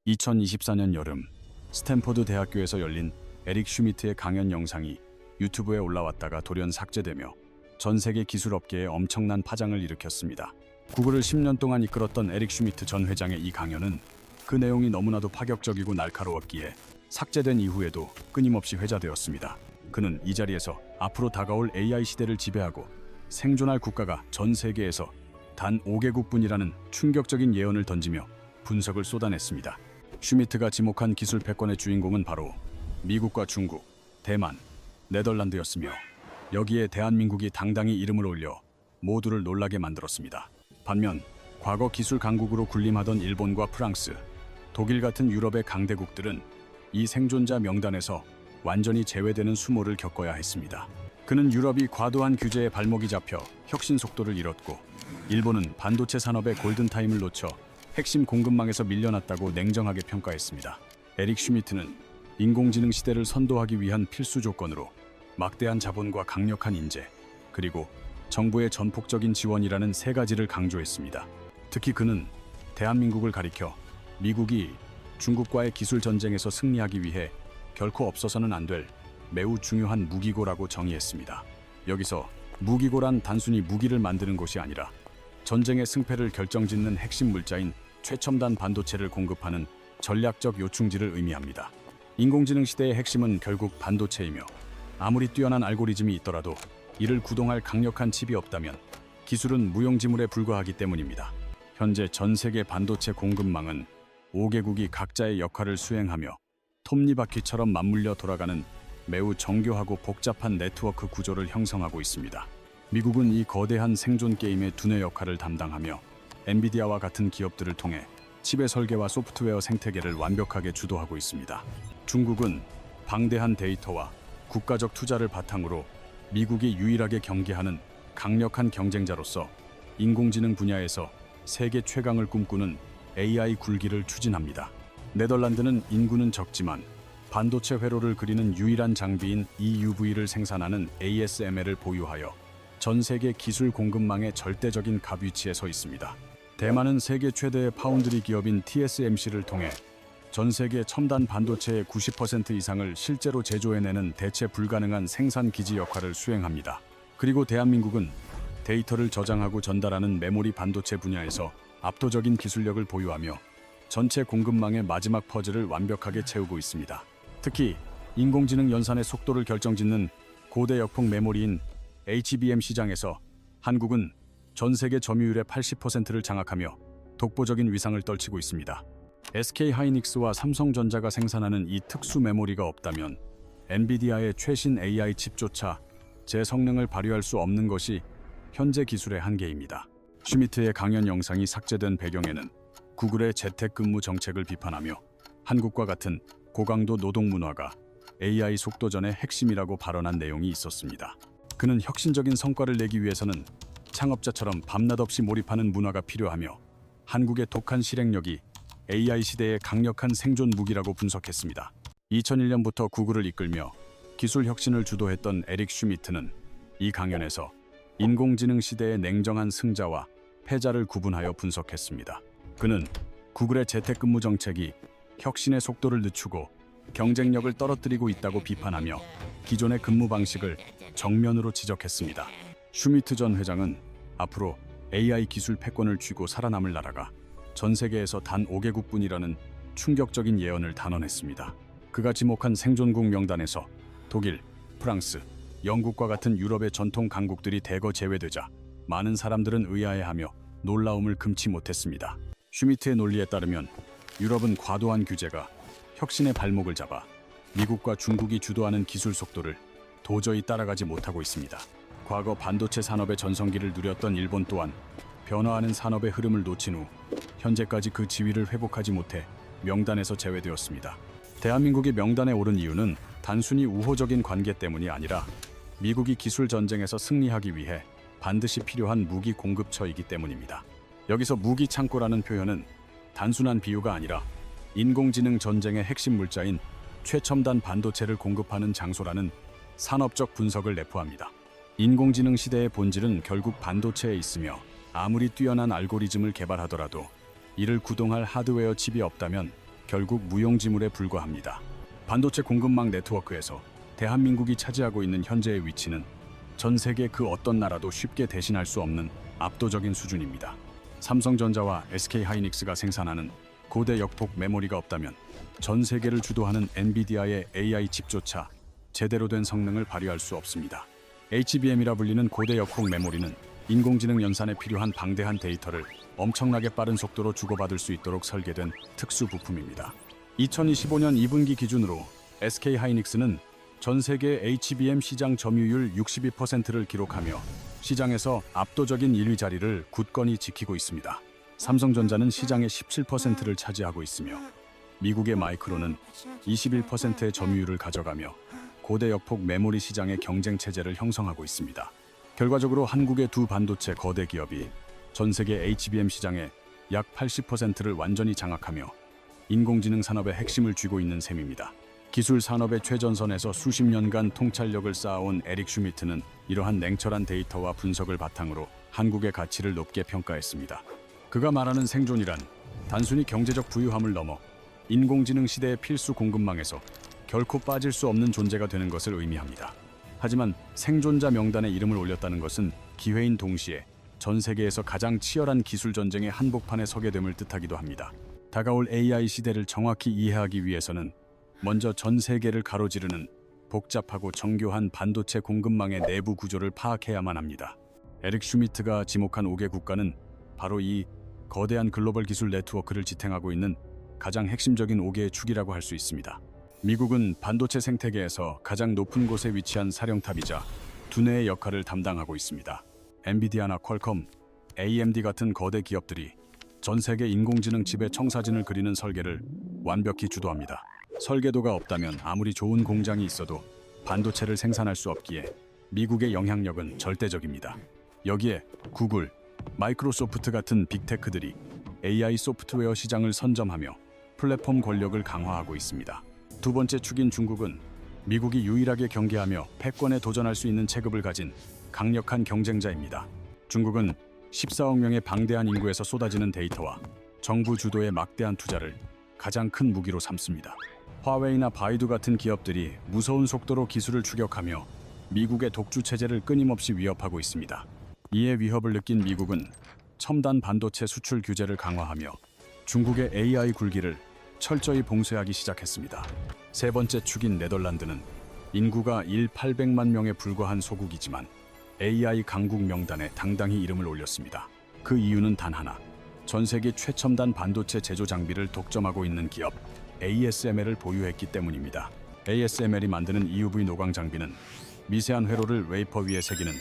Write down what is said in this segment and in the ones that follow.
2024년 여름 스탠퍼드 대학교에서 열린 에릭 슈미트의 강연 영상이 유튜브에 올라왔다가 돌연 삭제되며 전 세계 기술업계에 엄청난 파장을 일으켰습니다. 구글을 10년 동안 이끌었던 에릭 슈미트 전 회장의 이 강연은 그 내용이 너무나도 파격적이고 날카로웠기에 삭제된 이후에도 끊임없이 회자되었습니다. 그는 이 자리에서 앞으로 다가올 AI 시대를 지배하고 생존할 국가가 전 세계에서 단 5개국뿐이라는 충격적인 예언을 던지며 분석을 쏟아냈습니다. 슈미트가 지목한 기술 패권의 주인공은 바로 미국과 중국, 대만, 네덜란드였으며 여기에 대한민국이 당당히 이름을 올려 모두를 놀라게 만들었습니다. 반면 과거 기술 강국으로 군림하던 일본과 프랑스, 독일 같은 유럽의 강대국들은 이 생존자 명단에서 완전히 제외되는 수모를 겪어야 했습니다. 그는 유럽이 과도한 규제에 발목이 잡혀 혁신 속도를 잃었고 일본은 반도체 산업의 골든타임을 놓쳐 핵심 공급망에서 밀려났다고 냉정하게 평가했습니다. 에릭 슈미트는 인공지능 시대를 선도하기 위한 필수 조건으로 막대한 자본과 강력한 인재, 그리고 정부의 전폭적인 지원이라는 세 가지를 강조했습니다. 특히 그는 대한민국을 가리켜 미국이 중국과의 기술 전쟁에서 승리하기 위해 결코 없어서는 안 될 매우 중요한 무기고라고 정의했습니다. 여기서 무기고란 단순히 무기를 만드는 것이 아니라 전쟁의 승패를 결정짓는 핵심 물자인 최첨단 반도체를 공급하는 전략적 요충지를 의미합니다. 인공지능 시대의 핵심은 결국 반도체이며 아무리 뛰어난 알고리즘이 있더라도 이를 구동할 강력한 칩이 없다면 기술은 무용지물에 불과하기 때문입니다. 현재 전 세계 반도체 공급망은 5개국이 각자의 역할을 수행하며 톱니바퀴처럼 맞물려 돌아가는 매우 정교하고 복잡한 네트워크 구조를 형성하고 있습니다. 미국은 이 거대한 생존 게임의 두뇌 역할을 담당하며 엔비디아와 같은 기업들을 통해 칩의 설계와 소프트웨어 생태계를 완벽하게 주도하고 있습니다. 중국은 방대한 데이터와 국가적 투자를 바탕으로 미국이 유일하게 경계하는 강력한 경쟁자로서 인공지능 분야에서 세계 최강을 꿈꾸는 AI 굴기를 추진합니다. 네덜란드는 인구는 적지만 반도체 회로를 그리는 유일한 장비인 EUV를 생산하는 ASML을 보유하여 전 세계 기술 공급망의 절대적인 갑 위치에 서 있습니다. 대만은 세계 최대의 파운드리 기업인 TSMC를 통해 전 세계 첨단 반도체의 90% 이상을 실제로 제조해내는 대체 불가능한 생산 기지 역할을 수행합니다. 그리고 대한민국은 데이터를 저장하고 전달하는 메모리 반도체 분야에서 압도적인 기술력을 보유하며 전체 공급망의 마지막 퍼즐을 완벽하게 채우고 있습니다. 특히 인공지능 연산의 속도를 결정짓는 고대 역폭 메모리인 HBM 시장에서 한국은 전 세계 점유율의 80%를 장악하며 독보적인 위상을 떨치고 있습니다. SK하이닉스와 삼성전자가 생산하는 이 특수 메모리가 없다면 엔비디아의 최신 AI 칩조차 제 성능을 발휘할 수 없는 것이 현재 기술의 한계입니다. 슈미트의 강연 영상이 삭제된 배경에는 구글의 재택근무 정책을 비판하며 한국과 같은 고강도 노동 문화가 AI 속도전의 핵심이라고 발언한 내용이 있었습니다. 그는 혁신적인 성과를 내기 위해서는 창업자처럼 밤낮 없이 몰입하는 문화가 필요하며 한국의 독한 실행력이 AI 시대의 강력한 생존 무기라고 분석했습니다. 2001년부터 구글을 이끌며 기술 혁신을 주도했던 에릭 슈미트는 이 강연에서 인공지능 시대의 냉정한 승자와 패자를 구분하여 분석했습니다. 그는 구글의 재택근무 정책이 혁신의 속도를 늦추고 경쟁력을 떨어뜨리고 있다고 비판하며 기존의 근무 방식을 정면으로 지적했습니다. 슈미트 전 회장은 앞으로 AI 기술 패권을 쥐고 살아남을 나라가 전 세계에서 단 5개국뿐이라는 충격적인 예언을 단언했습니다. 그가 지목한 생존국 명단에서 독일, 프랑스, 영국과 같은 유럽의 전통 강국들이 대거 제외되자 많은 사람들은 의아해하며 놀라움을 금치 못했습니다. 슈미트의 논리에 따르면 유럽은 과도한 규제가 혁신의 발목을 잡아 미국과 중국이 주도하는 기술 속도를 도저히 따라가지 못하고 있습니다. 과거 반도체 산업의 전성기를 누렸던 일본 또한 변화하는 산업의 흐름을 놓친 후 현재까지 그 지위를 회복하지 못해 명단에서 제외되었습니다. 대한민국이 명단에 오른 이유는 단순히 우호적인 관계 때문이 아니라 미국이 기술 전쟁에서 승리하기 위해 반드시 필요한 무기 공급처이기 때문입니다. 여기서 무기 창고라는 표현은 단순한 비유가 아니라 인공지능 전쟁의 핵심 물자인 최첨단 반도체를 공급하는 장소라는 산업적 분석을 내포합니다. 인공지능 시대의 본질은 결국 반도체에 있으며 아무리 뛰어난 알고리즘을 개발하더라도 이를 구동할 하드웨어 칩이 없다면 결국 무용지물에 불과합니다. 반도체 공급망 네트워크에서 대한민국이 차지하고 있는 현재의 위치는 전 세계 그 어떤 나라도 쉽게 대신할 수 없는 압도적인 수준입니다. 삼성전자와 SK하이닉스가 생산하는 고대 역폭 메모리가 없다면 전 세계를 주도하는 엔비디아의 AI 칩조차 제대로 된 성능을 발휘할 수 없습니다. HBM이라 불리는 고대 역폭 메모리는 인공지능 연산에 필요한 방대한 데이터를 엄청나게 빠른 속도로 주고받을 수 있도록 설계된 특수 부품입니다. 2025년 2분기 기준으로 SK하이닉스는 전 세계 HBM 시장 점유율 62%를 기록하며 시장에서 압도적인 1위 자리를 굳건히 지키고 있습니다. 삼성전자는 시장의 17%를 차지하고 있으며 미국의 마이크론은 21%의 점유율을 가져가며 고대 역폭 메모리 시장의 경쟁 체제를 형성하고 있습니다. 결과적으로 한국의 두 반도체 거대 기업이 전 세계 HBM 시장의 약 80%를 완전히 장악하며 인공지능 산업의 핵심을 쥐고 있는 셈입니다. 기술 산업의 최전선에서 수십 년간 통찰력을 쌓아온 에릭 슈미트는 이러한 냉철한 데이터와 분석을 바탕으로 한국의 가치를 높게 평가했습니다. 그가 말하는 생존이란 단순히 경제적 부유함을 넘어 인공지능 시대의 필수 공급망에서 결코 빠질 수 없는 존재가 되는 것을 의미합니다. 하지만 생존자 명단에 이름을 올렸다는 것은 기회인 동시에 전 세계에서 가장 치열한 기술 전쟁의 한복판에 서게 됨을 뜻하기도 합니다. 다가올 AI 시대를 정확히 이해하기 위해서는 먼저 전 세계를 가로지르는 복잡하고 정교한 반도체 공급망의 내부 구조를 파악해야만 합니다. 에릭 슈미트가 지목한 5개 국가는 바로 이 거대한 글로벌 기술 네트워크를 지탱하고 있는 가장 핵심적인 5개의 축이라고 할 수 있습니다. 미국은 반도체 생태계에서 가장 높은 곳에 위치한 사령탑이자 두뇌의 역할을 담당하고 있습니다. 엔비디아나 퀄컴, AMD 같은 거대 기업들이 전 세계 인공지능 칩의 청사진을 그리는 설계를 완벽히 주도합니다. 설계도가 없다면 아무리 좋은 공장이 있어도 반도체를 생산할 수 없기에 미국의 영향력은 절대적입니다. 여기에 구글, 마이크로소프트 같은 빅테크들이 AI 소프트웨어 시장을 선점하며 플랫폼 권력을 강화하고 있습니다. 두 번째 축인 중국은 미국이 유일하게 경계하며 패권에 도전할 수 있는 체급을 가진 강력한 경쟁자입니다. 중국은 14억 명의 방대한 인구에서 쏟아지는 데이터와 정부 주도의 막대한 투자를 가장 큰 무기로 삼습니다. 화웨이나 바이두 같은 기업들이 무서운 속도로 기술을 추격하며 미국의 독주 체제를 끊임없이 위협하고 있습니다. 이에 위협을 느낀 미국은 첨단 반도체 수출 규제를 강화하며 중국의 AI 굴기를 철저히 봉쇄하기 시작했습니다. 세 번째 축인 네덜란드는 인구가 800만 명에 불과한 소국이지만 AI 강국 명단에 당당히 이름을 올렸습니다. 그 이유는 단 하나, 전 세계 최첨단 반도체 제조 장비를 독점하고 있는 기업 ASML을 보유했기 때문입니다. ASML이 만드는 EUV 노광 장비는 미세한 회로를 웨이퍼 위에 새기는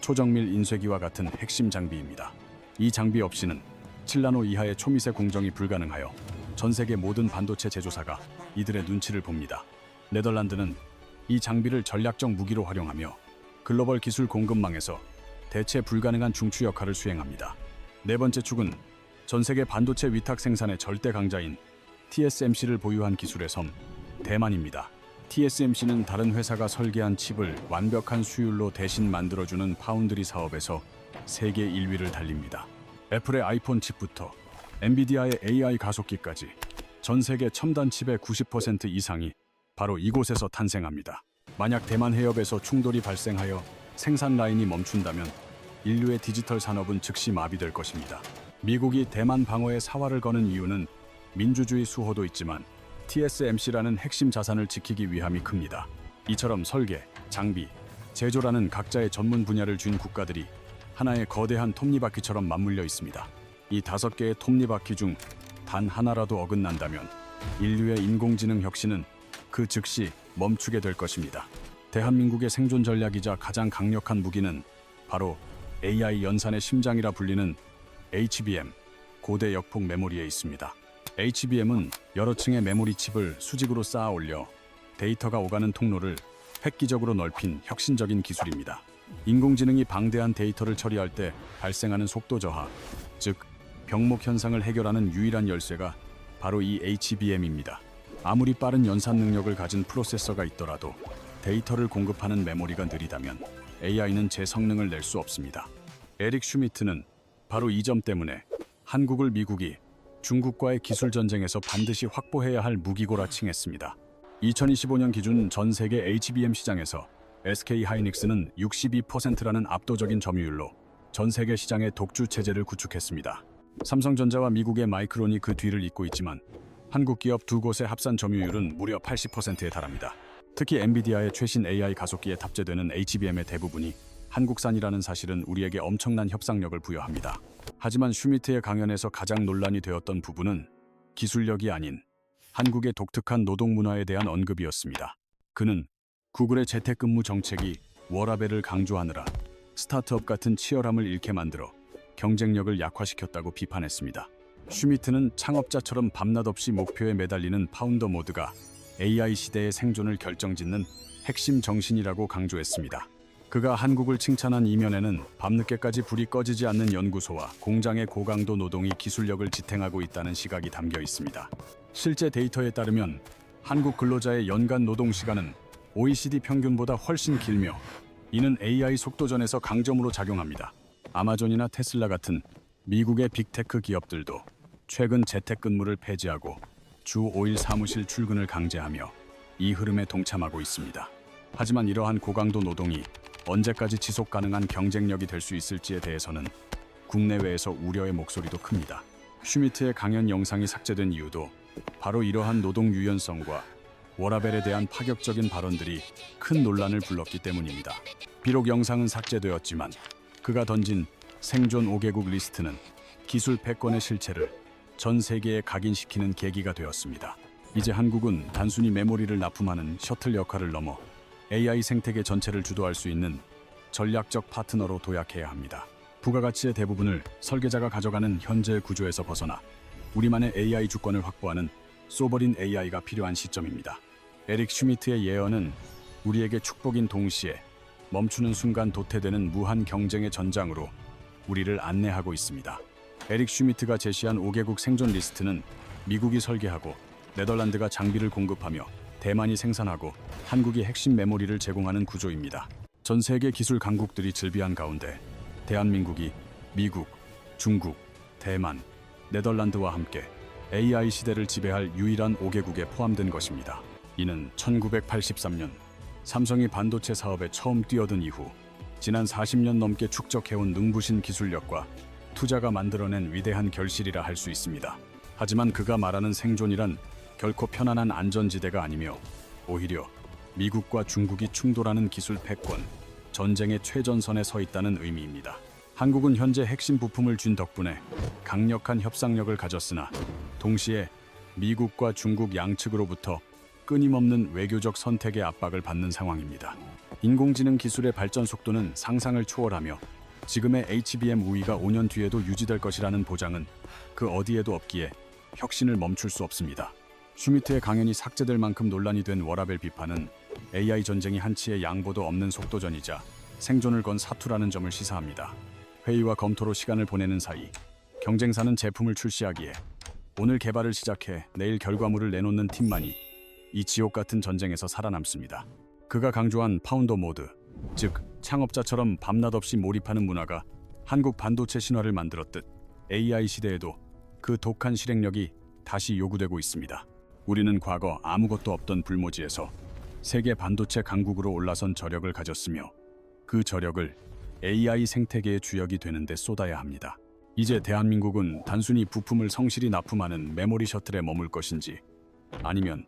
초정밀 인쇄기와 같은 핵심 장비입니다. 이 장비 없이는 7나노 이하의 초미세 공정이 불가능하여 전 세계 모든 반도체 제조사가 이들의 눈치를 봅니다. 네덜란드는 이 장비를 전략적 무기로 활용하며 글로벌 기술 공급망에서 대체 불가능한 중추 역할을 수행합니다. 네 번째 축은 전 세계 반도체 위탁 생산의 절대 강자인 TSMC를 보유한 기술의 섬, 대만입니다. TSMC는 다른 회사가 설계한 칩을 완벽한 수율로 대신 만들어주는 파운드리 사업에서 세계 1위를 달립니다. 애플의 아이폰 칩부터 엔비디아의 AI 가속기까지 전 세계 첨단 칩의 90% 이상이 바로 이곳에서 탄생합니다. 만약 대만 해협에서 충돌이 발생하여 생산 라인이 멈춘다면 인류의 디지털 산업은 즉시 마비될 것입니다. 미국이 대만 방어에 사활을 거는 이유는 민주주의 수호도 있지만 TSMC라는 핵심 자산을 지키기 위함이 큽니다. 이처럼 설계, 장비, 제조라는 각자의 전문 분야를 쥔 국가들이 하나의 거대한 톱니바퀴처럼 맞물려 있습니다. 이 5개의 톱니바퀴 중 단 하나라도 어긋난다면 인류의 인공지능 혁신은 그 즉시 멈추게 될 것입니다. 대한민국의 생존 전략이자 가장 강력한 무기는 바로 AI 연산의 심장이라 불리는 HBM, 고대 역폭 메모리에 있습니다. HBM은 여러 층의 메모리 칩을 수직으로 쌓아 올려 데이터가 오가는 통로를 획기적으로 넓힌 혁신적인 기술입니다. 인공지능이 방대한 데이터를 처리할 때 발생하는 속도 저하, 즉 병목 현상을 해결하는 유일한 열쇠가 바로 이 HBM입니다. 아무리 빠른 연산 능력을 가진 프로세서가 있더라도 데이터를 공급하는 메모리가 느리다면 AI는 제 성능을 낼 수 없습니다. 에릭 슈미트는 바로 이 점 때문에 한국을 미국이 중국과의 기술 전쟁에서 반드시 확보해야 할 무기고라 칭했습니다. 2025년 기준 전 세계 HBM 시장에서 SK 하이닉스는 62%라는 압도적인 점유율로 전 세계 시장의 독주 체제를 구축했습니다. 삼성전자와 미국의 마이크론이 그 뒤를 잇고 있지만 한국 기업 두 곳의 합산 점유율은 무려 80%에 달합니다. 특히 엔비디아의 최신 AI 가속기에 탑재되는 HBM의 대부분이 한국산이라는 사실은 우리에게 엄청난 협상력을 부여합니다. 하지만 슈미트의 강연에서 가장 논란이 되었던 부분은 기술력이 아닌 한국의 독특한 노동 문화에 대한 언급이었습니다. 그는 구글의 재택근무 정책이 워라밸을 강조하느라 스타트업 같은 치열함을 잃게 만들어 경쟁력을 약화시켰다고 비판했습니다. 슈미트는 창업자처럼 밤낮 없이 목표에 매달리는 파운더 모드가 AI 시대의 생존을 결정짓는 핵심 정신이라고 강조했습니다. 그가 한국을 칭찬한 이면에는 밤늦게까지 불이 꺼지지 않는 연구소와 공장의 고강도 노동이 기술력을 지탱하고 있다는 시각이 담겨 있습니다. 실제 데이터에 따르면 한국 근로자의 연간 노동 시간은 OECD 평균보다 훨씬 길며 이는 AI 속도전에서 강점으로 작용합니다. 아마존이나 테슬라 같은 미국의 빅테크 기업들도 최근 재택근무를 폐지하고 주 5일 사무실 출근을 강제하며 이 흐름에 동참하고 있습니다. 하지만 이러한 고강도 노동이 언제까지 지속 가능한 경쟁력이 될 수 있을지에 대해서는 국내외에서 우려의 목소리도 큽니다. 슈미트의 강연 영상이 삭제된 이유도 바로 이러한 노동 유연성과 워라밸에 대한 파격적인 발언들이 큰 논란을 불렀기 때문입니다. 비록 영상은 삭제되었지만 그가 던진 생존 5개국 리스트는 기술 패권의 실체를 전 세계에 각인시키는 계기가 되었습니다. 이제 한국은 단순히 메모리를 납품하는 셔틀 역할을 넘어 AI 생태계 전체를 주도할 수 있는 전략적 파트너로 도약해야 합니다. 부가가치의 대부분을 설계자가 가져가는 현재 구조에서 벗어나 우리만의 AI 주권을 확보하는 소버린 AI가 필요한 시점입니다. 에릭 슈미트의 예언은 우리에게 축복인 동시에 멈추는 순간 도태되는 무한 경쟁의 전장으로 우리를 안내하고 있습니다. 에릭 슈미트가 제시한 5개국 생존 리스트는 미국이 설계하고 네덜란드가 장비를 공급하며 대만이 생산하고 한국이 핵심 메모리를 제공하는 구조입니다. 전 세계 기술 강국들이 즐비한 가운데 대한민국이 미국, 중국, 대만, 네덜란드와 함께 AI 시대를 지배할 유일한 5개국에 포함된 것입니다. 이는 1983년 삼성이 반도체 사업에 처음 뛰어든 이후 지난 40년 넘게 축적해온 능부신 기술력과 투자가 만들어낸 위대한 결실이라 할 수 있습니다. 하지만 그가 말하는 생존이란 결코 편안한 안전지대가 아니며 오히려 미국과 중국이 충돌하는 기술 패권, 전쟁의 최전선에 서 있다는 의미입니다. 한국은 현재 핵심 부품을 쥔 덕분에 강력한 협상력을 가졌으나 동시에 미국과 중국 양측으로부터 끊임없는 외교적 선택의 압박을 받는 상황입니다. 인공지능 기술의 발전 속도는 상상을 초월하며 지금의 HBM 우위가 5년 뒤에도 유지될 것이라는 보장은 그 어디에도 없기에 혁신을 멈출 수 없습니다. 슈미트의 강연이 삭제될 만큼 논란이 된 워라밸 비판은 AI 전쟁이 한치의 양보도 없는 속도전이자 생존을 건 사투라는 점을 시사합니다. 회의와 검토로 시간을 보내는 사이 경쟁사는 제품을 출시하기에 오늘 개발을 시작해 내일 결과물을 내놓는 팀만이 이 지옥 같은 전쟁에서 살아남습니다. 그가 강조한 파운더 모드, 즉 창업자처럼 밤낮 없이 몰입하는 문화가 한국 반도체 신화를 만들었듯 AI 시대에도 그 독한 실행력이 다시 요구되고 있습니다. 우리는 과거 아무것도 없던 불모지에서 세계 반도체 강국으로 올라선 저력을 가졌으며 그 저력을 AI 생태계의 주역이 되는 데 쏟아야 합니다. 이제 대한민국은 단순히 부품을 성실히 납품하는 메모리 셔틀에 머물 것인지 아니면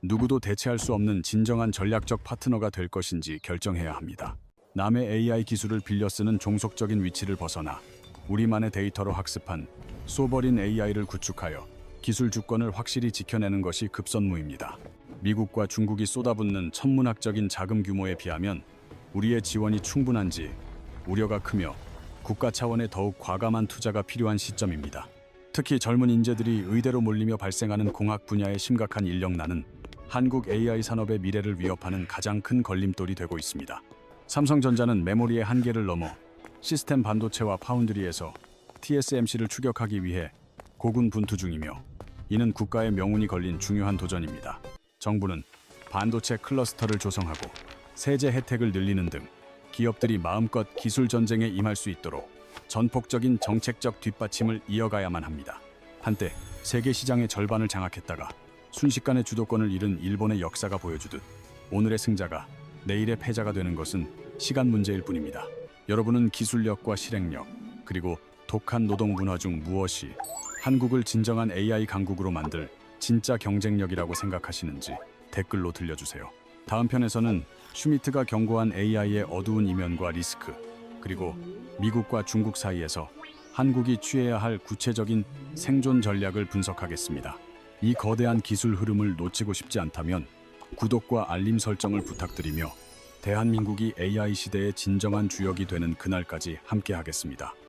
누구도 대체할 수 없는 진정한 전략적 파트너가 될 것인지 결정해야 합니다. 남의 AI 기술을 빌려 쓰는 종속적인 위치를 벗어나 우리만의 데이터로 학습한 소버린 AI를 구축하여 기술 주권을 확실히 지켜내는 것이 급선무입니다. 미국과 중국이 쏟아붓는 천문학적인 자금 규모에 비하면 우리의 지원이 충분한지 우려가 크며 국가 차원의 더욱 과감한 투자가 필요한 시점입니다. 특히 젊은 인재들이 의대로 몰리며 발생하는 공학 분야의 심각한 인력난은 한국 AI 산업의 미래를 위협하는 가장 큰 걸림돌이 되고 있습니다. 삼성전자는 메모리의 한계를 넘어 시스템 반도체와 파운드리에서 TSMC를 추격하기 위해 고군분투 중이며 이는 국가의 명운이 걸린 중요한 도전입니다. 정부는 반도체 클러스터를 조성하고 세제 혜택을 늘리는 등 기업들이 마음껏 기술 전쟁에 임할 수 있도록 전폭적인 정책적 뒷받침을 이어가야만 합니다. 한때 세계 시장의 절반을 장악했다가 순식간에 주도권을 잃은 일본의 역사가 보여주듯 오늘의 승자가 내일의 패자가 되는 것은 시간 문제일 뿐입니다. 여러분은 기술력과 실행력, 그리고 독한 노동 문화 중 무엇이 한국을 진정한 AI 강국으로 만들 진짜 경쟁력이라고 생각하시는지 댓글로 들려주세요. 다음 편에서는 슈미트가 경고한 AI의 어두운 이면과 리스크, 그리고 미국과 중국 사이에서 한국이 취해야 할 구체적인 생존 전략을 분석하겠습니다. 이 거대한 기술 흐름을 놓치고 싶지 않다면 구독과 알림 설정을 부탁드리며 대한민국이 AI 시대의 진정한 주역이 되는 그날까지 함께하겠습니다.